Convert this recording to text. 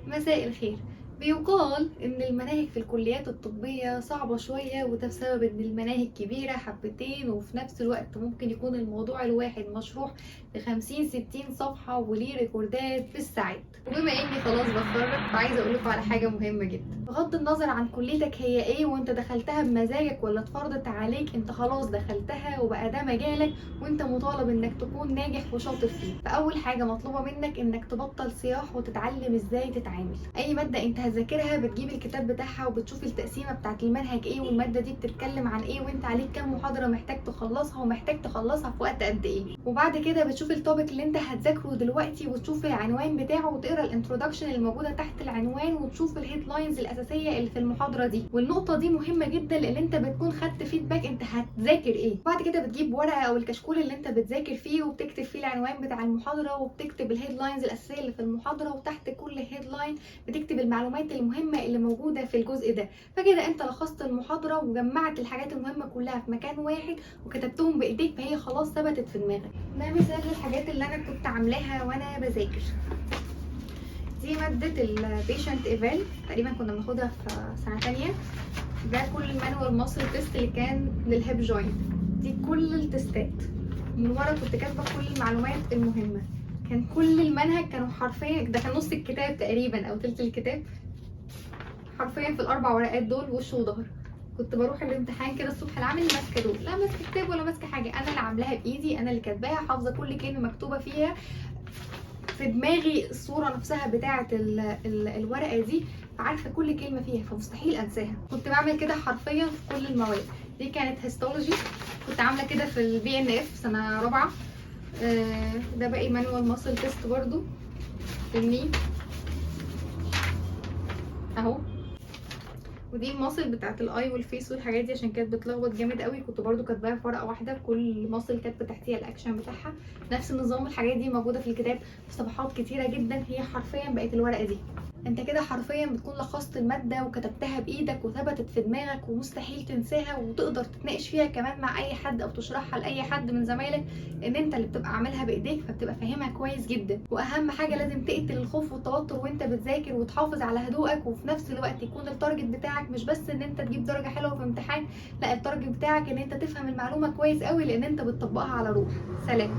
مساء الخير. بيقال إن المناهج في الكليات الطبية صعبة شوية، وده بسبب إن المناهج كبيرة حبتين، وفي نفس الوقت ممكن يكون الموضوع الواحد مشروح ب50-60 صفحة وليه ريكوردات بالساعات. وبما إني خلاص بتخرج فعايزة أقولكوا على حاجة مهمة جدا، بغض النظر عن كليتك هي إيه وأنت دخلتها بمزاجك ولا اتفرضت عليك، أنت خلاص دخلتها وبقى ده مجالك وأنت مطالب إنك تكون ناجح وشاطر فيه. فأول حاجة مطلوبة منك إنك تبطل صياح وتتعلم إزاي تتعامل. أي مادة أنت هتذاكرها بتجيب الكتاب بتاعها وبتشوف التقسيمه بتاعت المنهج ايه، والماده دي بتتكلم عن ايه، وانت عليك كام محاضره محتاج تخلصها ومحتاج تخلصها في وقت قد ايه. وبعد كده بتشوف التوبيك اللي انت هتذاكره دلوقتي وتشوف العنوان بتاعه وتقرا الانترودكشن الموجوده تحت العنوان وتشوف الهيدلاينز الاساسيه اللي في المحاضره دي. والنقطه دي مهمه جدا لان انت بتكون خدت فيدباك انت هتذاكر ايه. بعد كده بتجيب ورقه او الكشكول اللي انت بتذاكر فيه وبتكتب فيه العنوان بتاع المحاضره وبتكتب الهيدلاينز الاساسيه اللي في المحاضره، وتحت كل هيدلاين بتكتب المعلومات المهمه اللي موجوده في الجزء ده. فكده انت لخصت المحاضره وجمعت الحاجات المهمه كلها في مكان واحد وكتبتهم بايديك، فهي خلاص ثبتت في دماغك. ده مثال للحاجات اللي انا كنت عاملاها وانا بذاكر. دي ماده البيشنت ايفال، تقريبا كنا بناخدها في سنه تانية. ده كل المانوال ماسل تيست اللي كان للهيب جوينت. دي كل التستات من ورا كنت كاتبه كل المعلومات المهمه. كان كل المنهج كانوا حرفيا، ده كان نص الكتاب تقريبا او تلت الكتاب، حرفيا في الاربع ورقات دول وش وظهر. كنت بروح الامتحان كده الصبح، لا عامل ماسكه دول، لا ماسكه كتاب ولا ماسكه حاجه، انا اللي عاملاها بايدي، انا اللي كاتباها، حافظه كل كلمه مكتوبه فيها في دماغي، الصوره نفسها بتاعه الورقه دي، عارفه كل كلمه فيها فمستحيل انساها. كنت بعمل كده حرفيا في كل المواد. دي كانت هيستولوجي، كنت عامله كده في البي ان اف سنه رابعه. ده باقي مانوال ماسل تيست برضو في الني اهو. ودي الماسل بتاعت الاي والفيس والحاجات دي عشان كانت بتلخبط جامد قوي، كنت برضو كاتباها في ورقه واحده، كل ماسل كاتبه تحتيها الاكشن بتاعها. نفس النظام، الحاجات دي موجوده في الكتاب في صفحات كتيره جدا، هي حرفيا بقت الورقه دي. انت كده حرفيا بتكون لخصت الماده وكتبتها بايدك وثبتت في دماغك ومستحيل تنساها، وتقدر تتناقش فيها كمان مع اي حد او تشرحها لاي حد من زمايلك، ان انت اللي بتبقى عاملها بايديك فبتبقى فاهمها كويس جدا. واهم حاجه لازم تقتل الخوف والتوتر وانت بتذاكر وتحافظ على هدوءك، وفي نفس الوقت يكون التارجت بتاعك مش بس ان انت تجيب درجه حلوه في امتحان، لا التارجت بتاعك ان انت تفهم المعلومه كويس قوي لان انت بتطبقها على روح. سلام.